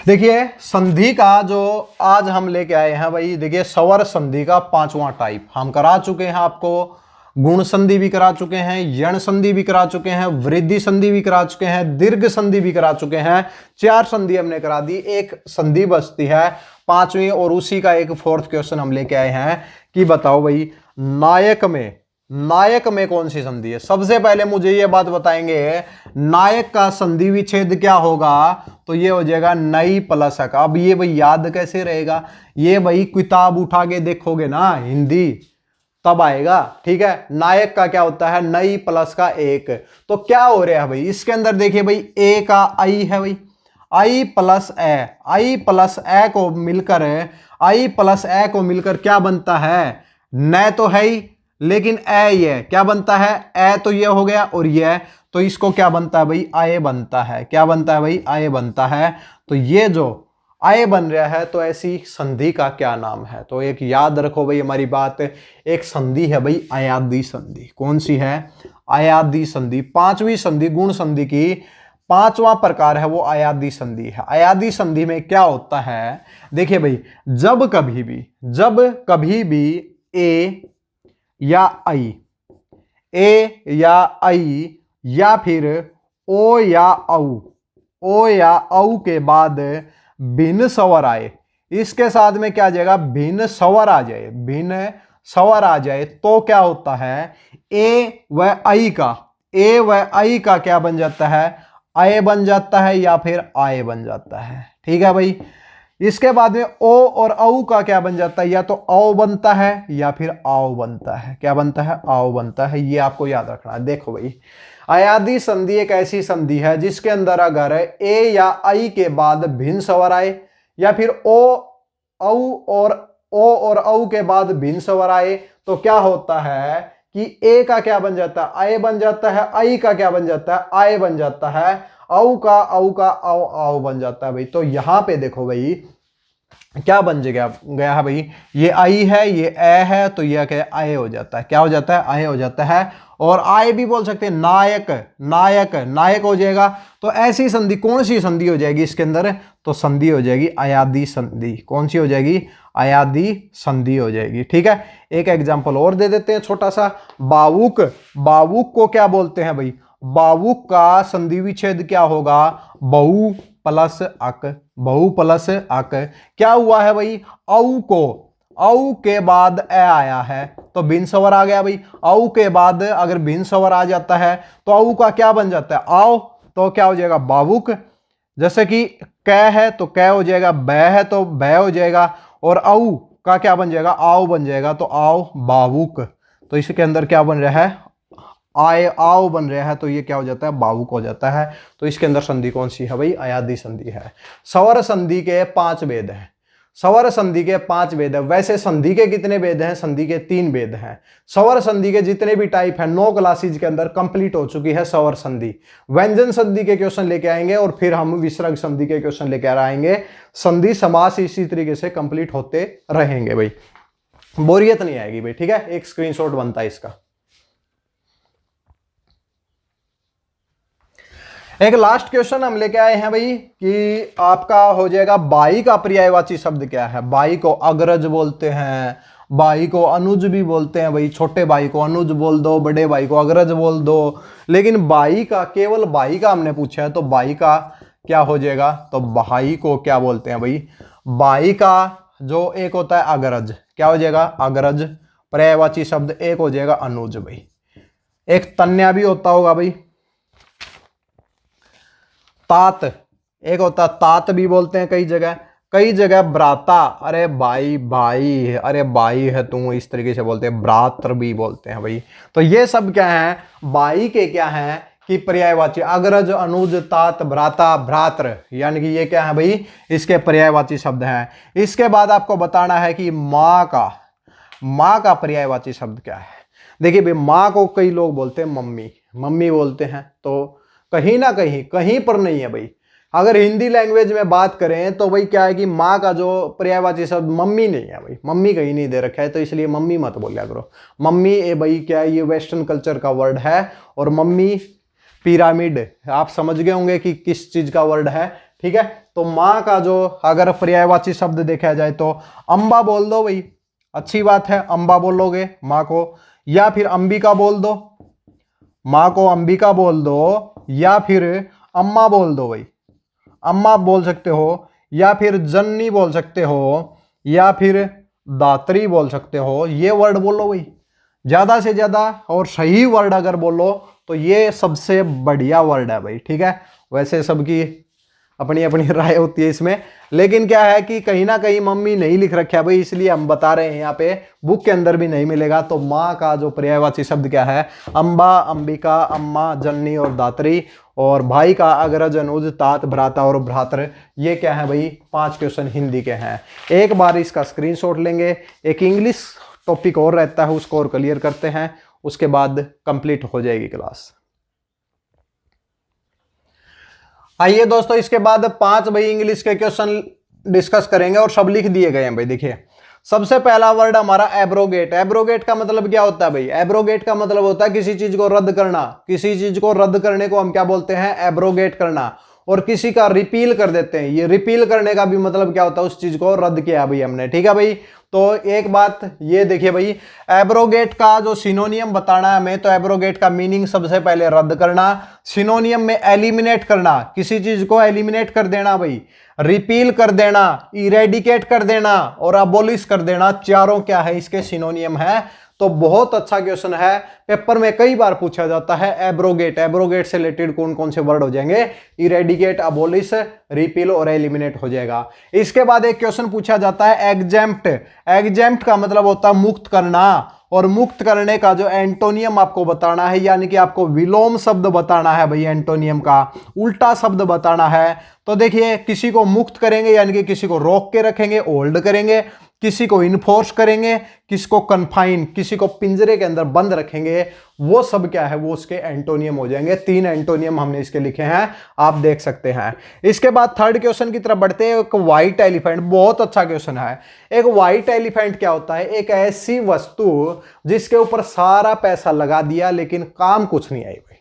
देखिए संधि का जो आज हम लेके आए हैं भाई, देखिए स्वर संधि का 5वां टाइप हम करा चुके हैं आपको। गुण संधि भी करा चुके हैं, यण संधि भी करा चुके हैं, वृद्धि संधि भी करा चुके हैं, दीर्घ संधि भी करा चुके हैं। 4 संधि हमने करा दी, एक संधि बचती है 5वीं, और उसी का एक 4th क्वेश्चन हम लेके आए हैं कि बताओ भाई नायक में, नायक में कौन सी संधि है। सबसे पहले मुझे ये बात बताएंगे नायक का संधि विच्छेद क्या होगा, तो ये हो जाएगा नई प्लस का। अब ये भाई याद कैसे रहेगा, ये भाई किताब उठा के देखोगे ना हिंदी तब आएगा, ठीक है। नायक का क्या होता है, नई प्लस का 1। तो क्या हो रहा है भाई इसके अंदर, देखिए भाई ए का आई है भाई, आई प्लस ए को मिलकर क्या बनता है, न तो है ही लेकिन ए ये क्या बनता है, ए तो ये हो गया और ये, तो इसको क्या बनता है भाई, आए बनता है। क्या बनता है भाई, आए बनता है। तो ये जो आए बन रहा है तो ऐसी संधि का क्या नाम है। तो एक याद रखो भाई हमारी बात, एक संधि है भाई अयादी संधि। कौन सी है, अयादी संधि। पांचवी संधि गुण संधि की पांचवा प्रकार है वो अयादी संधि है। अयादी संधि में क्या होता है, देखिए भाई, जब कभी भी ए या आई या फिर ओ या औ के बाद भिन्न स्वर आए, इसके साथ में क्या आ जाएगा, भिन्न स्वर आ जाए, तो क्या होता है, ए व आई का क्या बन जाता है, आए बन जाता है या फिर आए बन जाता है। ठीक है भाई। इसके बाद में ओ और औ का क्या बन जाता है, या तो औ बनता है या फिर आओ बनता है। क्या बनता है, आओ बनता है। ये आपको याद रखना है। देखो भाई, अयादी संधि एक ऐसी संधि है जिसके अंदर अगर ए या आई के बाद भिन्न स्वर आए, या फिर ओ और औ के बाद भिन्न स्वर आए, तो क्या होता है कि ए का क्या बन जाता है, आए बन जाता है। आई का क्या बन जाता है, आए बन जाता है। औ का आओ बन जाता है भाई। तो यहां पे देखो भाई क्या बन गया है भाई, ये आई है, ये ए है, तो यह क्या आए हो जाता है। क्या हो जाता है, आए हो जाता है। और आए भी बोल सकते हैं, नायक हो जाएगा। तो ऐसी संधि कौन सी संधि हो जाएगी इसके अंदर, तो संधि हो जाएगी अयादी संधि। कौन सी हो जाएगी, अयादी संधि हो जाएगी। ठीक है। एक एग्जांपल और दे देते हैं छोटा सा। बावुक को क्या बोलते हैं भाई, बावुक का संधि विच्छेद क्या होगा, बहु प्लस अक। क्या हुआ है भाई, औ के बाद ए आया है तो भिन्न स्वर आ गया भाई। औ के बाद अगर भिन्न स्वर आ जाता है तो औ का क्या बन जाता है, आओ, तो क्या हो जाएगा, बावुक। जैसे कि कै है तो कै हो जाएगा, बै है तो बै हो जाएगा, और औ का क्या बन जाएगा, आओ बन जाएगा, तो आओ बावुक। तो इसके अंदर क्या बन रहा है, आओ बन रहा है, तो ये क्या हो जाता है, बावुक हो जाता है। तो इसके अंदर संधि कौन सी है भाई, अयादी संधि है। स्वर संधि के 5 भेद हैं। स्वर संधि के 5 भेद है। वैसे संधि के कितने भेद हैं, संधि के 3 भेद हैं। स्वर संधि के जितने भी टाइप है 9 क्लासेज के अंदर कंप्लीट हो चुकी है स्वर संधि। व्यंजन संधि के क्वेश्चन लेके आएंगे और फिर हम विसर्ग संधि के क्वेश्चन लेके आएंगे। संधि समास इसी तरीके से कंप्लीट होते रहेंगे भाई, बोरियत नहीं आएगी भाई। ठीक है, एक स्क्रीनशॉट बनता है इसका। एक लास्ट क्वेश्चन हम लेके आए हैं भाई कि आपका हो जाएगा, बाई का पर्यायवाची शब्द क्या है। बाई को अग्रज बोलते हैं, बाई को अनुज भी बोलते हैं भाई। छोटे भाई को अनुज बोल दो, बड़े भाई को अग्रज बोल दो। लेकिन बाई का, केवल बाई का हमने पूछा है, तो बाई का क्या हो जाएगा, तो भाई को क्या बोलते हैं भाई, बाई का जो एक होता है अग्रज, क्या हो जाएगा, अग्रज। पर्यायवाची शब्द एक हो जाएगा अनुज भाई। एक तन्या भी होता होगा भाई, तात एक होता, तात भी बोलते हैं कई जगह भ्राता, अरे भाई अरे भाई है तू, इस तरीके से बोलते हैं। भ्रात्र भी बोलते हैं भाई। तो ये सब क्या है, बाई के क्या है कि पर्यायवाची, अग्रज, अनुज, तात, भ्राता, भ्रात्र, यानी कि ये क्या है भाई, इसके पर्यायवाची शब्द हैं। इसके बाद आपको बताना है कि माँ का पर्यायवाची शब्द क्या है। देखिए भाई, माँ को कई लोग बोलते हैं मम्मी बोलते हैं, तो कहीं ना कहीं पर नहीं है भाई। अगर हिंदी लैंग्वेज में बात करें तो भाई क्या है कि माँ का जो पर्यायवाची शब्द मम्मी नहीं है भाई, मम्मी कहीं नहीं दे रखा है, तो इसलिए मम्मी मत बोलिया करो। मम्मी ए भाई क्या है, ये वेस्टर्न कल्चर का वर्ड है। और मम्मी पिरामिड, आप समझ गए होंगे कि किस चीज का वर्ड है। ठीक है, तो माँ का जो अगर पर्यायवाची शब्द देखा जाए तो अम्बा बोल दो भाई, अच्छी बात है, अम्बा बोलोगे माँ को, या फिर अंबिका बोल दो, माँ को अंबिका बोल दो, या फिर अम्मा बोल दो भाई, अम्मा बोल सकते हो, या फिर जननी बोल सकते हो, या फिर दात्री बोल सकते हो। ये वर्ड बोलो भाई ज्यादा से ज्यादा, और सही वर्ड अगर बोलो तो ये सबसे बढ़िया वर्ड है भाई। ठीक है, वैसे सबकी अपनी अपनी राय होती है इसमें, लेकिन क्या है कि कहीं ना कहीं मम्मी नहीं लिख रखा है भाई, इसलिए हम बता रहे हैं, यहाँ पे बुक के अंदर भी नहीं मिलेगा। तो माँ का जो पर्यायवाची शब्द क्या है, अम्बा, अंबिका, अम्मा, जननी और दात्री। और भाई का अग्रज, अनुज, तात, भ्राता और भ्रातर, ये क्या है भाई 5 क्वेश्चन हिंदी के हैं। एक बार इसका स्क्रीनशॉट लेंगे। एक इंग्लिश टॉपिक और रहता है, उसको और क्लियर करते हैं, उसके बाद कंप्लीट हो जाएगी क्लास। आइए दोस्तों, इसके बाद 5 भाई इंग्लिश के क्वेश्चन डिस्कस करेंगे और सब लिख दिए गए हैं भाई। देखिए सबसे पहला वर्ड हमारा एब्रोगेट। एब्रोगेट का मतलब क्या होता है भाई? एब्रोगेट का मतलब होता है किसी चीज को रद्द करना। किसी चीज को रद्द करने को हम क्या बोलते हैं? एब्रोगेट करना। और किसी का रिपील कर देते हैं। ये रिपील करने का भी मतलब क्या होता है? उस चीज को रद्द किया भाई हमने, ठीक है भाई। तो एक बात ये देखिए भाई, एब्रोगेट का जो सिनोनियम बताना है हमें, तो एब्रोगेट का मीनिंग सबसे पहले रद्द करना, सिनोनियम में एलिमिनेट करना, किसी चीज को एलिमिनेट कर देना भाई, रिपील कर देना, इरेडिकेट कर देना और अबोलिश कर देना, चारों क्या है इसके सिनोनियम है। तो बहुत अच्छा क्वेश्चन है, पेपर में कई बार पूछा जाता है। एब्रोगेट, एब्रोगेट से रिलेटेड कौन कौन से वर्ड हो जाएंगे? इरेडिकेट, अबोलिश, रिपील और एलिमिनेट हो जाएगा। इसके बाद एक क्वेश्चन पूछा जाता है एग्जेम्प्ट। एग्जेम्प्ट का मतलब होता है मुक्त करना, और मुक्त करने का जो एंटोनियम आपको बताना है, यानी कि आपको विलोम शब्द बताना है भाई, एंटोनियम का उल्टा शब्द बताना है। तो देखिए, किसी को मुक्त करेंगे यानी कि किसी को रोक के रखेंगे, होल्ड करेंगे, किसी को इन्फोर्स करेंगे, किसी को कन्फाइन, किसी को पिंजरे के अंदर बंद रखेंगे, वो सब क्या है? वो उसके एंटोनियम हो जाएंगे। 3 एंटोनियम हमने इसके लिखे हैं, आप देख सकते हैं। इसके बाद थर्ड क्वेश्चन की तरफ बढ़ते हैं। एक व्हाइट एलिफेंट, बहुत अच्छा क्वेश्चन है। एक व्हाइट एलिफेंट क्या होता है? एक ऐसी वस्तु जिसके ऊपर सारा पैसा लगा दिया लेकिन काम कुछ नहीं आई भाई,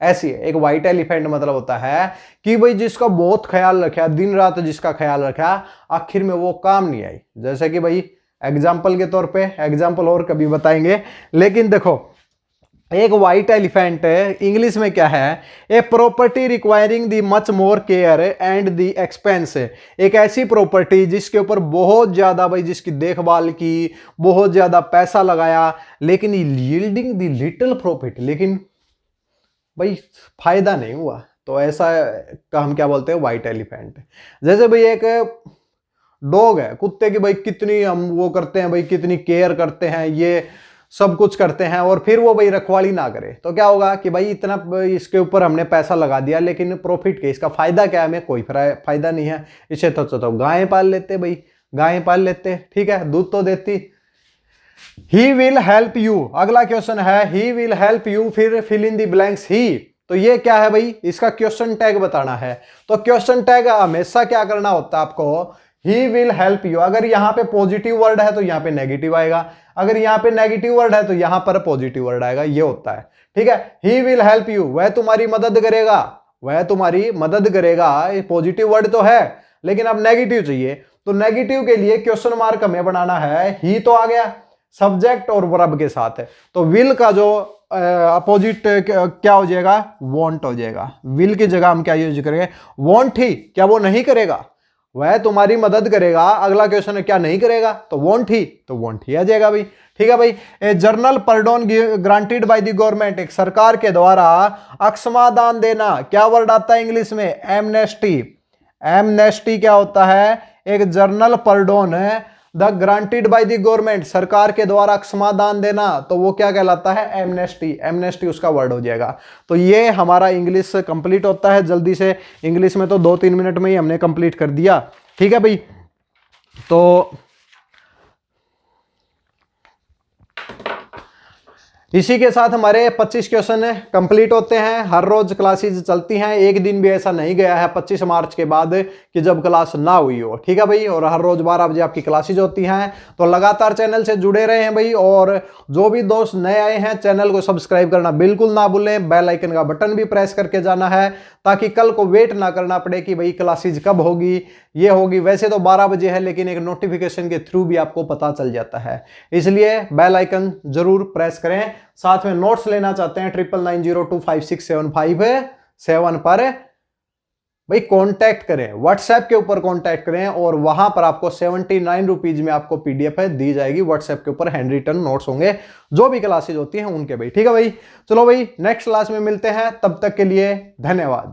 ऐसी है एक व्हाइट एलिफेंट। मतलब होता है कि भाई जिसका बहुत ख्याल रखा, दिन रात जिसका ख्याल रखा, आखिर में वो काम नहीं आई। जैसे कि भाई एग्जाम्पल के तौर पे, एग्जाम्पल और कभी बताएंगे, लेकिन देखो एक व्हाइट एलिफेंट इंग्लिश में क्या है? A property requiring the much more care and the expense. एक ऐसी प्रॉपर्टी जिसके ऊपर बहुत ज्यादा भाई, जिसकी देखभाल की, बहुत ज्यादा पैसा लगाया, लेकिन यील्डिंग दी लिटिल प्रॉफिट, लेकिन भाई फायदा नहीं हुआ। तो ऐसा का हम क्या बोलते हैं? White elephant. जैसे भाई एक डॉग है, कुत्ते की भाई कितनी हम वो करते हैं भाई, कितनी केयर करते हैं, ये सब कुछ करते हैं, और फिर वो भाई रखवाली ना करे, तो क्या होगा कि भाई इतना इसके ऊपर हमने पैसा लगा दिया लेकिन प्रॉफिट के इसका फायदा क्या है? हमें कोई फायदा नहीं है। इसे तो गायें पाल लेते भाई, गायें पाल लेते, ठीक है, दूध तो देती। ही विल हेल्प यू, अगला क्वेश्चन है ही विल हेल्प यू, फिर फिल इन द ब्लैंक्स ही। तो ये क्या है भाई? इसका क्वेश्चन टैग बताना है। तो क्वेश्चन टैग हमेशा क्या करना होता है आपको? He will help you. अगर यहां पे पॉजिटिव वर्ड है तो यहां पे नेगेटिव आएगा, अगर यहां पे नेगेटिव वर्ड है तो यहां पर पॉजिटिव वर्ड आएगा, ये होता है, ठीक है। ही विल हेल्प यू, वह तुम्हारी मदद करेगा, वह तुम्हारी मदद करेगा। ये पॉजिटिव वर्ड तो है लेकिन अब नेगेटिव चाहिए, तो नेगेटिव के लिए क्वेश्चन मार्क हमें बनाना है। ही तो आ गया सब्जेक्ट और वर्ब के साथ है, तो विल का जो अपोजिट क्या हो जाएगा? वॉन्ट हो जाएगा। विल की जगह हम क्या यूज करेंगे? Want he. क्या वो नहीं करेगा? वह तुम्हारी मदद करेगा। अगला क्वेश्चन है क्या नहीं करेगा? तो वॉन्ट ही, तो वॉन्ट ही आ जाएगा भाई, ठीक है भाई। A general pardon granted by the government, एक सरकार के द्वारा अक्षमादान देना, क्या वर्ड आता है इंग्लिश में? एमनेस्टी। एमनेस्टी क्या होता है? एक जर्नल पर्डोन है the granted by the government, सरकार के द्वारा क्षमादान देना, तो वो क्या कहलाता है? एमनेस्टी। एमनेस्टी उसका वर्ड हो जाएगा। तो ये हमारा इंग्लिश कंप्लीट होता है जल्दी से। इंग्लिश में तो 2-3 मिनट में ही हमने कंप्लीट कर दिया, ठीक है भाई। तो इसी के साथ हमारे 25 क्वेश्चन कंप्लीट होते हैं। हर रोज क्लासेज चलती हैं, एक दिन भी ऐसा नहीं गया है 25 मार्च के बाद कि जब क्लास ना हुई हो, ठीक है भाई। और हर रोज 12 बजे आपकी क्लासेज होती हैं, तो लगातार चैनल से जुड़े रहे हैं भाई। और जो भी दोस्त नए आए हैं, चैनल को सब्सक्राइब करना बिल्कुल ना भूलें, बेल आइकन का बटन भी प्रेस करके जाना है, ताकि कल को वेट ना करना पड़े कि भाई क्लासेज कब होगी, ये होगी। वैसे तो 12 बजे है, लेकिन एक नोटिफिकेशन के थ्रू भी आपको पता चल जाता है, इसलिए बेल आइकन जरूर प्रेस करें। साथ में नोट्स लेना चाहते हैं 9902567577 पर भाई कांटेक्ट करें, व्हाट्सएप के ऊपर कांटेक्ट करें, और वहां पर आपको 79 रुपीज में आपको पीडीएफ दी जाएगी। व्हाट्सएप के ऊपर हैंड रिटन नोट्स होंगे जो भी क्लासेज होती हैं उनके भाई, ठीक है भाई। चलो भाई, नेक्स्ट क्लास में मिलते हैं, तब तक के लिए धन्यवाद।